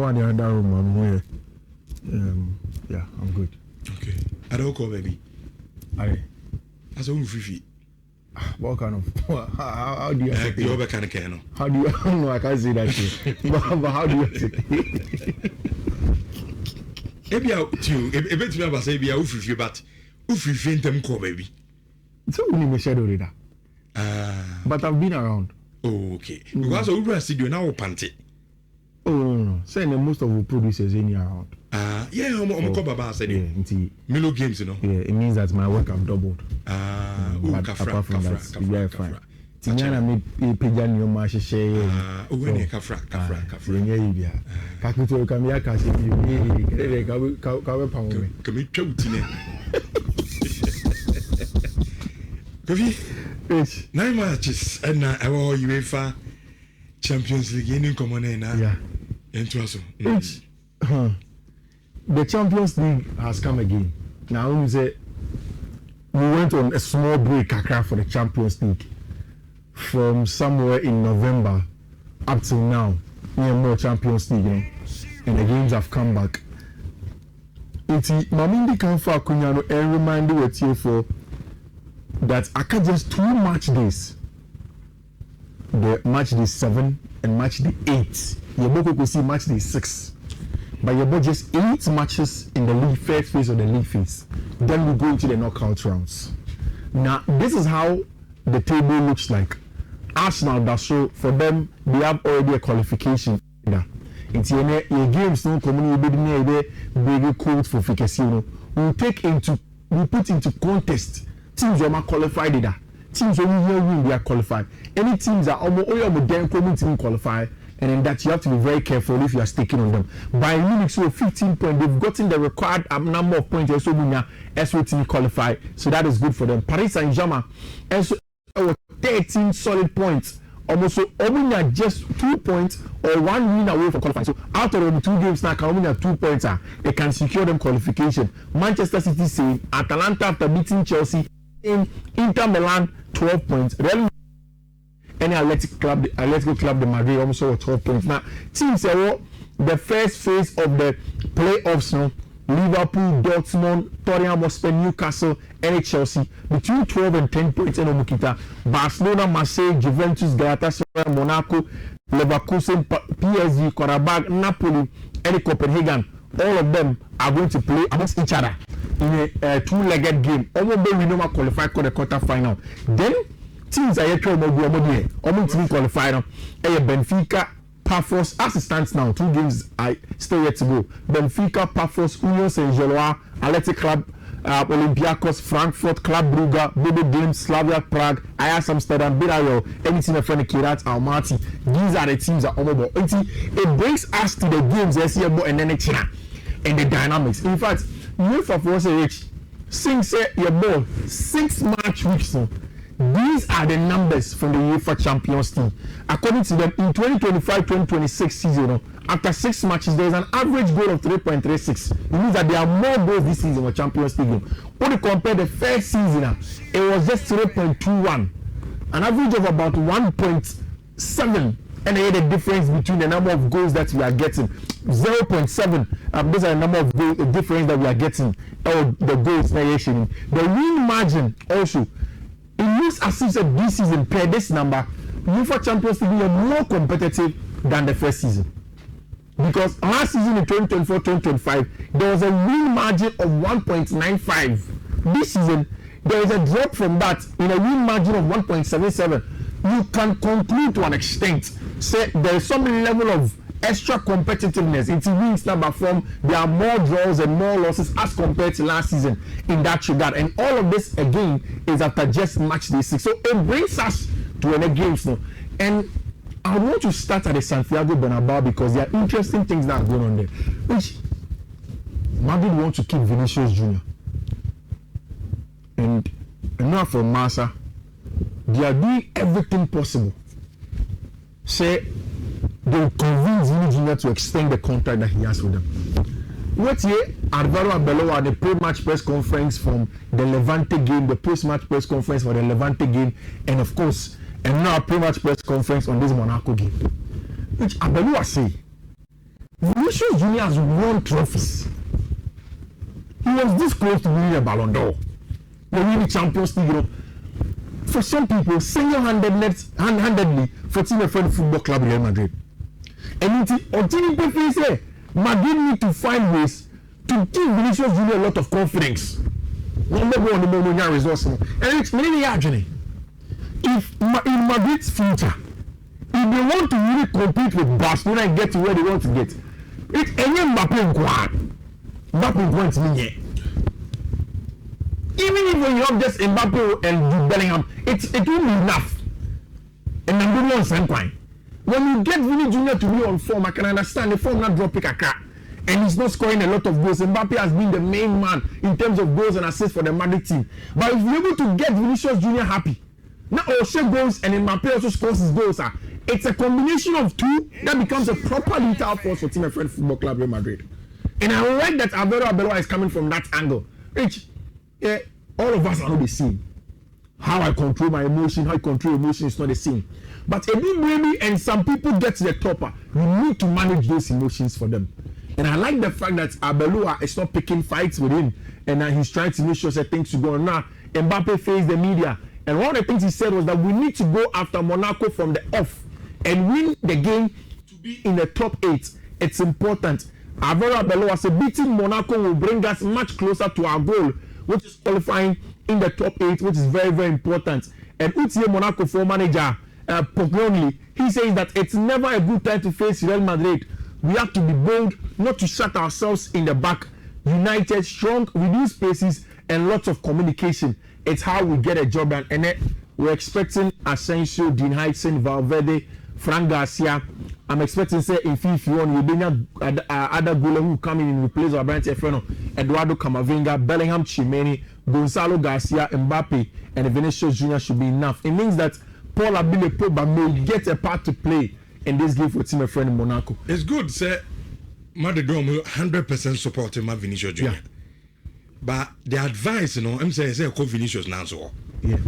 one in the other room. I'm here. Yeah, I'm good. Okay. I don't call baby. Aye. As a Fiifi. What kind of? How do you? You're kind of can. How do you? No, I can't say that shit. But how do you say? Maybe I too. A bit me about say be a Fiifi, but Fiifi them call baby. So we need to share that. But I've been around. Oh, okay. Because we were studio now panty. Oh no. Saying most of the producers in around. Yeah, I'm called Baba said it. Milo games, you know. Yeah, it means that my work have doubled. But apart from that, yeah, fine. Tinyana me pejani o ma share. When you kafra. Yeah, yeah. Kakuto kamia kasi me ka pa mo. Come twutine. Kofi. Yes. 9 matches and now UEFA Champions League in common na. Yeah. Entuaso. The Champions League has come again. Now we say we went on a small break for the Champions League from somewhere in November up till now. More Champions League, you know, and the games have come back. It's Mamindi Kanfa Kunyano and remind you with you for that I can just 2 match days. The match day 7 and match day 8. You both see match day 6. But you bought just 8 matches in the league first phase of the league phase. Then we go into the knockout rounds. Now this is how the table looks like. Arsenal, that's so for them they have already a qualification. It's your games no community big code for Fixture. We put into contest teams who are qualified either. Teams only here win they are qualified. Any teams that almost then community qualify. And then that you have to be very careful if you are sticking on them. By Munich, so 15 points, they've gotten the required number of points. So SWT qualify, so that is good for them. Paris Saint-Germain, so 13 solid points. Almost so Omunya just 2 points or 1 win away from qualifying. So out of the 2 games now, Omunya 2 points they can secure them qualification. Manchester City same. Atalanta after beating Chelsea in Inter Milan 12 points. Real any Atletico Club de Madrid also 12 points. Now, teams the first phase of the playoffs, no, Liverpool, Dortmund, Tottenham Hotspur, Newcastle, and Chelsea between 12 and 10 points in Omukita. Barcelona, Marseille, Juventus, Galatasaray, Monaco, Leverkusen, PSG, Karabakh, Napoli, and Copenhagen. All of them are going to play against each other in a 2-legged game. Almost we know qualify for the quarter-final. Then teams are yet to qualify now. Benfica, Pafos, as it stands now, 2 games are still yet to go. Benfica, Pafos, Union Saint-Gilloise, Athletic Club, Olympiacos, Frankfurt, Club Brugge, Bodo Glimt, Slavia Prague, Ajax Amsterdam, Villarreal, any team in front of Kirat Almaty. These are the teams that are over. It brings us to the games and then and the dynamics. In fact, UEFA for us, since your ball 6 match weeks now. These are the numbers from the UEFA Champions League. According to them, in 2025-2026 season, after 6 matches, there is an average goal of 3.36. It means that there are more goals this season for Champions League. When you compare the first season, it was just 3.21. An average of about 1.7. And then the difference between the number of goals that we are getting. 0.7. These are the number of goals, the difference that we are getting. Or the goals variation. The win margin also. It looks as if this season, per this number, UEFA Champions League are more competitive than the first season. Because last season in 2024-2025, there was a win margin of 1.95. This season, there is a drop from that in a win margin of 1.77. You can conclude to an extent, say there is some level of extra competitiveness. It means number form, there are more draws and more losses as compared to last season in that regard. And all of this again is after just match day 6. So it brings us to any games now. And I want to start at the Santiago Bernabeu because there are interesting things that are going on there. Which Madrid want to keep Vinicius Jr. And enough for Massa. They are doing everything possible. Say they will convince Vinicius Jr. to extend the contract that he has with them. What year Alvaro Arbeloa at the pre-match press conference from the Levante game, the post-match press conference for the Levante game, and of course, and now pre-match press conference on this Monaco game. Which Arbeloa say, we Vinicius Junior has won trophies. He was this close to winning a Ballon d'Or, winning Champions League. You know, for some people, single-handedly for Team Friend Football Club Real Madrid. And until people say Madrid need to find ways to give Vinicius Junior a lot of confidence. Number one, the moment resource, and it's really actually. If in Madrid's future, if they want to really compete with Barcelona and get to where they want to get, it's any Mbappe wants me. Even if you have just Mbappe and Bellingham, it will be enough. And number one, same point. When you get Vinny Junior to be on form, I can understand the form not dropping a car. And he's not scoring a lot of goals. Mbappe has been the main man in terms of goals and assists for the Madrid team. But if you're able to get Vinicius Junior happy, not also goals and Mbappe also scores his goals, it's a combination of two that becomes a proper lethal force for Team Friend Football Club Real Madrid. And I like that Alvaro Arbeloa is coming from that angle. Rich, yeah, all of us are not the same. How I control my emotion, how I control emotion is not the same. But Edu and some people get to the top, you need to manage those emotions for them. And I like the fact that Arbeloa is not picking fights with him, and he's trying to make sure that things to go on. Now, Mbappe faced the media, and one of the things he said was that we need to go after Monaco from the off and win the game to be in the top 8. It's important. Alvaro Arbeloa said beating Monaco will bring us much closer to our goal, which is qualifying in the top 8, which is very, very important. And UTA Monaco for manager Poglioni, he says that it's never a good time to face Real Madrid. We have to be bold, not to shut ourselves in the back. United, strong, reduce spaces, and lots of communication. It's how we get a job done. And then we're expecting Asensio, Dean Heitsen, Valverde, Frank Garcia. I'm expecting, say, in Fiifi on Ubenya, other goaler who come in replace our Brian Tefreno, Eduardo Camavinga, Bellingham, Chimeni, Gonzalo Garcia, Mbappe, and Vinicius Junior should be enough. It means that Paul Abile Pogba may get a part to play in this game for Team Friend in Monaco. It's good, sir. Madrid 100% supporting my Vinicius Junior. Yeah. But the advice, I'm saying, say, call Vinicius now, so. Yeah.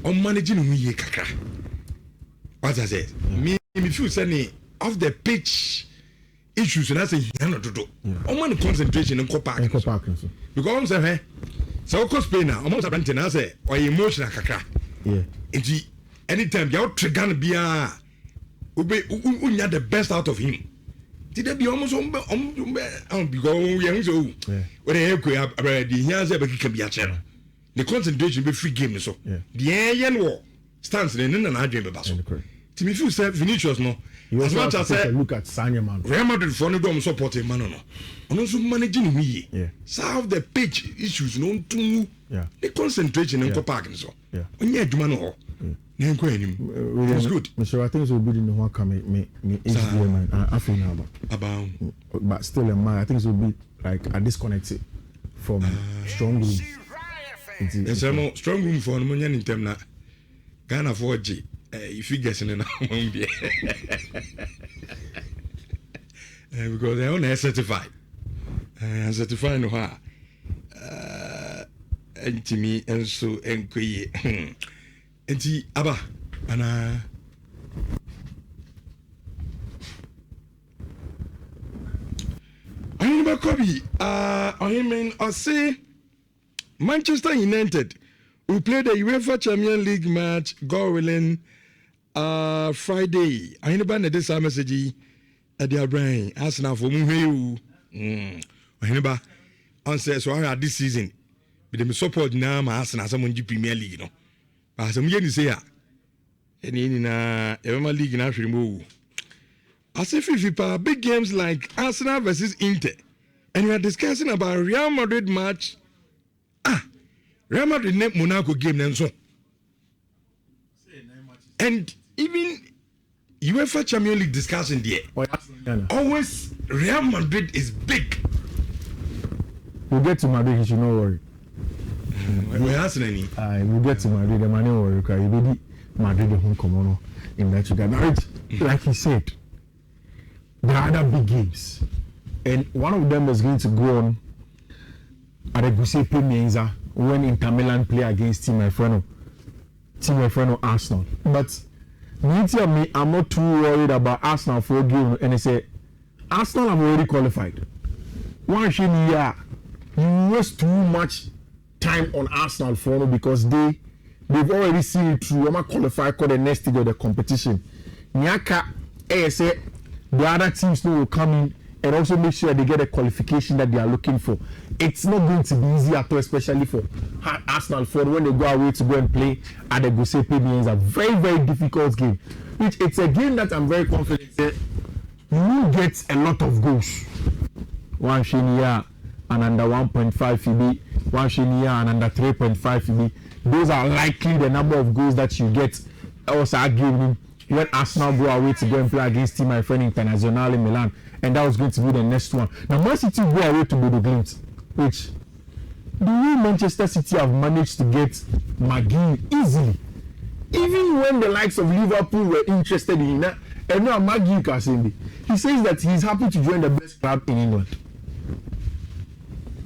On managing me, kaka. What I say? Me, if you say off the pitch issues, and I say, you know, to do. On man concentration and co-park. Because I'm saying, so of course, Spain now, almost a I say, or emotional kaka. Yeah. Anytime you're trigger be we the best out of him. Did that be almost because young so when I can be a channel. The concentration be free game so the air war stands in an dream about so. To me, if you say Vinicius no, as much as I look at Sanya man, Real Madrid for no dom supporting man no, and also managing me. Solve the pitch issues no to the concentration and co-parking so. When you do man it's good. Mr. I think it will be in the one coming me HDMI. I feel now about but still in mind I think it will be like a disconnected from strong room. There's no strong room for no in term na Ghana 4G. If you guess in because they only certified. Certified no ha. And to me and so and Enti aba ana Ayinba Kobi I say Manchester United will play the UEFA Champions League match God willing Friday. Ayinba na this message at the brain Arsenal for mu Ayinba on say so this season with the support na Arsenal some Premier League no. As I'm going to say, in Emma League in Africa, I say Fiifi big games like Arsenal versus Inter, and we are discussing about Real Madrid match. Real Madrid named Monaco game and so, and even UEFA Champions League discussion there. Always Real Madrid is big. We'll get to Madrid, you should not worry. We're asking any. We'll get to Madrid. The money will require you. Maybe Madrid the home commoner in that regard. Like he said, there are other big games, and one of them is going to go on at the Giuseppe Meazza when Inter Milan play against Team Efreno Arsenal. But me, I'm not too worried about Arsenal for a game, and I say Arsenal have already qualified. One thing here, you waste too much time on Arsenal for because they've already seen it through. I'm qualify for the next stage of the competition. Nyaka, say the other teams will come in and also make sure they get a qualification that they are looking for. It's not going to be easy at all, especially for Arsenal for when they go away to go and play at the Giuseppe Meazza. It's a very, very difficult game. It's a game that I'm very confident that you will get a lot of goals. One Nhyira and under 1.5 Fiifi, one Nhyira and under 3.5 Fiifi. Those are likely the number of goals that you get. Also, again, when Arsenal go away to go and play against Team My Friend Internazionale in Milan, and that was going to be the next one. Now, Man City go away to Bodo Glimt, which the way Manchester City have managed to get McGinn easily, even when the likes of Liverpool were interested in that, and now McGinn Kasindi, he says that he's happy to join the best club in England.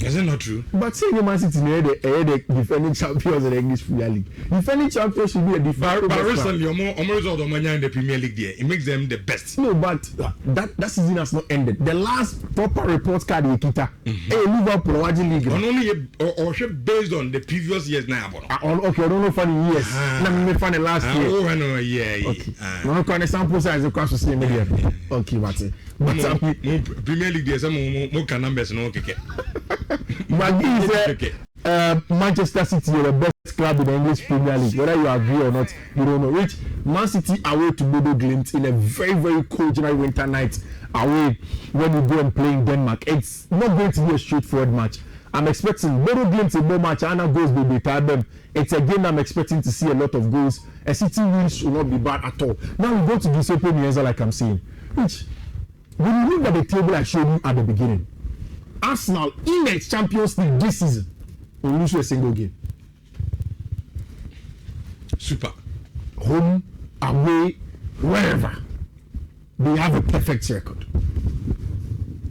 Is it not true? But saying the Man City the defending champions of the English Premier League. Defending champions should be a defending. But recently, result of Mania in the Premier League there, it makes them the best. No, but that season has not ended. The last proper report card in Kita, Liverpool League. Only or based on the previous years now. Okay, I don't know for the years. Now funny last year. Oh, I know, yeah. Okay. No, can sample size across the same area. Okay, what's it? But Premier League there, some more numbers, no okay. McGinn is Manchester City are the best club in the English Premier League. Whether you agree or not, you don't know. Which Man City away to Bodo Glimt in a very, very cold January winter night away when you go and play in Denmark. It's not going to be a straightforward match. I'm expecting Bodo Glimt a ball match. Anna goals will be them. It's a game I'm expecting to see a lot of goals. A City win should not be bad at all. Now we go to Giuseppe Meazza, like I'm saying. Which when you look at the table I showed you at the beginning, Arsenal in the Champions League this season will lose a single game. Super. Home, away, wherever. They have a perfect record.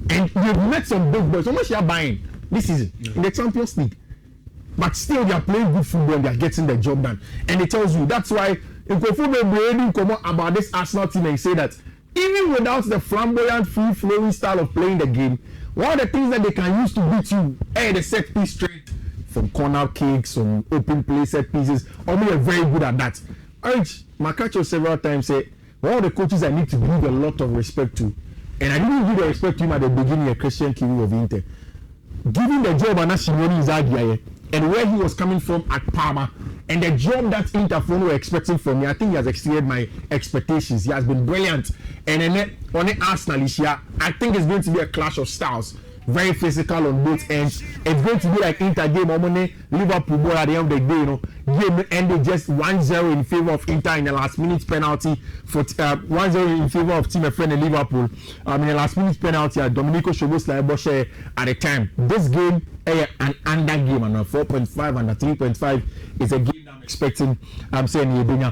And they've met some big boys. How much they are buying this season in the Champions League? But still they are playing good football and they are getting the job done. And it tells you that's why if you come out about this Arsenal team and say that even without the flamboyant, free-flowing style of playing the game, one of the things that they can use to beat you the set piece straight from corner kicks, from open play set pieces. Omri are very good at that. Makacho several times say one of the coaches I need to give a lot of respect to, and I didn't give the respect to him at the beginning, Christian Kiwi of Inter. Giving the job and Simone Inzaghi and where he was coming from at Parma, and the job that Inter were expecting from me, I think he has exceeded my expectations. He has been brilliant. And then on the Arsenal this year, I think it's going to be a clash of styles. Very physical on both ends. It's going to be like Inter game on Liverpool ball at the end of the day, game ended just 1-0 in favor of Inter in the last minute penalty for 1-0 in favor of Team Friend in Liverpool. In the last minute penalty at Domenico Szoboszlai at the time. This game an under game and a 4.5 and a 3.5 is a game I'm expecting. I'm saying Yedenya.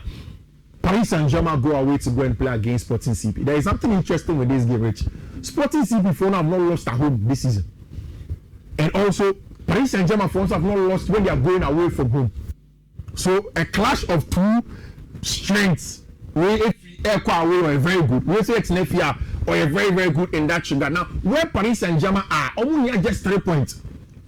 Paris Saint-Germain go away to go and play against Sporting CP. There is something interesting with this game, Rich. Sporting CP for now have not lost at home this season. And also, Paris Saint-Germain for have not lost when they are going away from home. So, a clash of two strengths. We away are very good. We say it's Nefia or a very, very good in that sugar. Now, where Paris Saint-Germain are, only just 3 points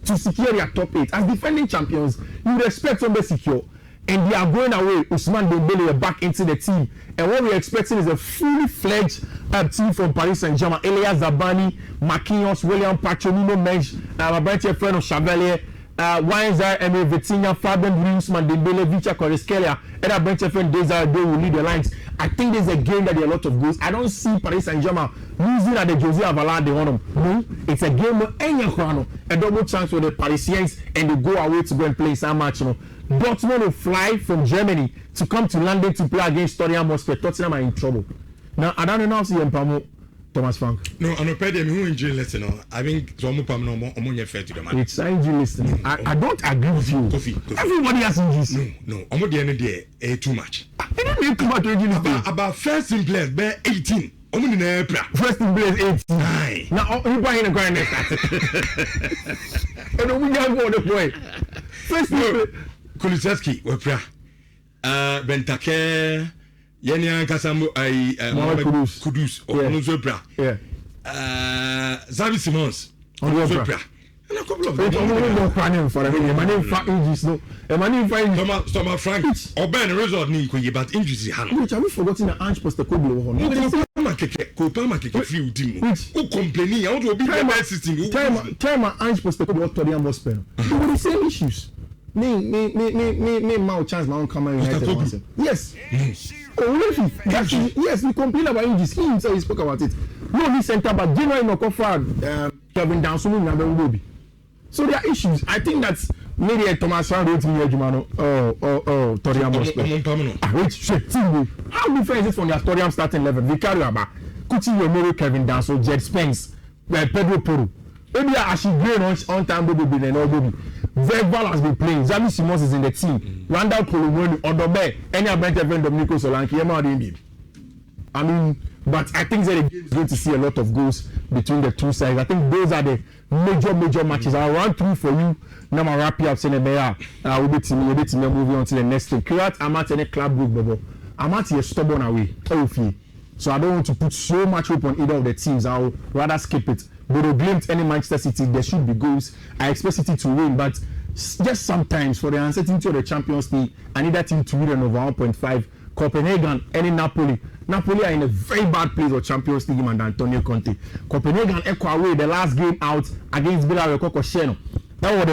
to secure their top 8. As defending champions, you would expect them to secure. And they are going away. Ousmane Dembele back into the team. And what we're expecting is a fully fledged team from Paris Saint-Germain. Elias Zabani, Marquinhos, William Pachonino, Mensch, my brother friend of Chevalier, Weinzer, Emre Vitinha, Fabian Ruiz, Dembele, Vicha Kvaratskhelia, and our brother friend Desire will lead the lines. I think there's a game that there are a lot of goals. I don't see Paris Saint-Germain losing at the Jose Avalade they want them. No, it's a game where a double chance for the Parisians and they go away to go and play some match. Dortmund will fly from Germany to come to London to play against Tottenham Hotspur. Tottenham are in trouble. Now, I don't know how to see Thomas Frank. No, I'm not paying who injury list. I think some of them fair to the man. It's injury list. I don't agree with you. Coffee. Everybody has injuries. No. I'm not the end of the day. Too much. They don't need too much injury list. About first in place, be 18. I'm in the first in place 18. Aye. Now, you buy in a grand next. And we have one point. First in place. Kulusevski, wepra. Bentake, Yenya Kasambu, Kudus, or Nuzopra. Xavi Simons. On the opera. And a couple of them. No planning for them. My name for injuries. No. My name for injuries. Thomas Frank. Or Ben result ni kuye but injuries is hand. Which have we forgotten the Ange Postecoglou on? Kopama keke free team. Who complaining? I want to be the best system. Time Ange Postecoglou what Tottenham was playing. They were the same issues. Me my chance my own come United. Yes. Oh, yes, we complain about injuries. He himself he spoke about it. No, he center back. January no offer Kevin Danson na Baby. So there are issues. I think that's maybe Thomas Frank wrote me Jumano. Tottenham Hotspur. Wait, shit. How different is it from their Tottenham starting 11? Vicario Aba, Coutinho, Moro, Kevin Danson, Jed Spence, Pedro Porro. Maybe I should gain on time baby and all baby. Verbal has been playing. Xavi Simons is in the team. Randall Colomoni, Odobe, any event Dominico Solanke, I mean, but I think that the game is going to see a lot of goals between the two sides. I think those are the major matches. I'll run through for you. Now I'm wrap up saying we'll be team moving on to the next thing. I'm at any club group, but I'm at a stubborn away. So I don't want to put so much hope on either of the teams. I'll rather skip it. But against any Manchester City, there should be goals. I expect City to win, but just sometimes for the uncertainty of the Champions League, I need that team to win over 1.5. Copenhagen, any Napoli. Napoli are in a very bad place for Champions League and Antonio Conte. Copenhagen echo away the last game out against Villarreal Cococheno. That was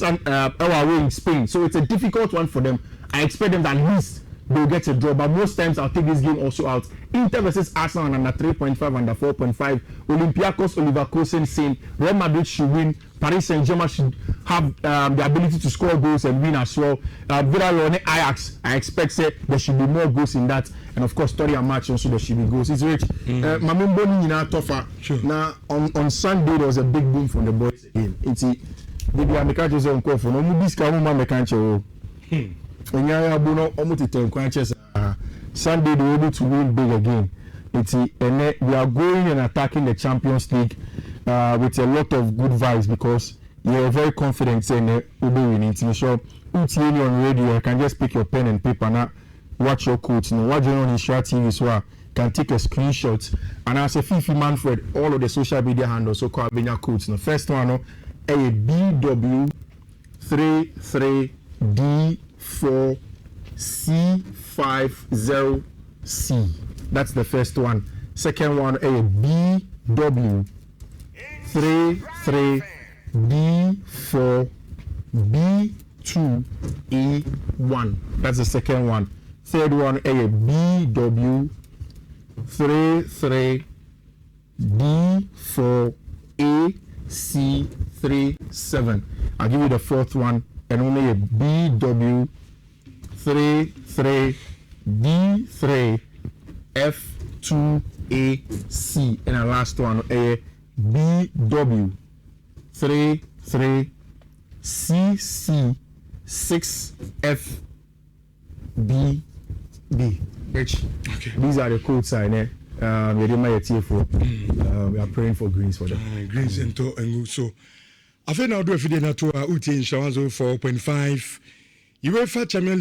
the away in Spain. So it's a difficult one for them. I expect them that at least they'll get a draw, but most times I'll take this game also out. Inter versus Arsenal under 3.5, under 4.5. Olympiacos, Leverkusen saying Real Madrid should win. Paris Saint-Germain should have the ability to score goals and win as well. Villarreal, Ajax, I expect there should be more goals in that. And of course, Tottenham match also there should be goals. It's rich. Mamemboni in our tougher. Now on Sunday there was a big boom from the boys again. It's maybe I make just on call for no movies come on mekanche. Sunday they were able to win big again. We are going and attacking the Champions League with a lot of good vibes because you are very confident saying we'll be winning. So UTN on radio, you can just pick your pen and paper now, watch your quotes. Watch on Nhyira TV so I can take a screenshot. And as a Fiifi Manfred, all of the social media handles so called your quotes. The first one, a BW33D4C50C. That's the first one. Second one, a BW33D4B2E1. That's the second one. Third one, a BW33D4AC37. I'll give you the fourth one, and only a BW33D3F2AC. And the last one, a BW33CC6FBB. Okay. These are the codes I know. We are praying for greens for them. Greens and so I feel now do a video to UTN 4.5. UEFA Champions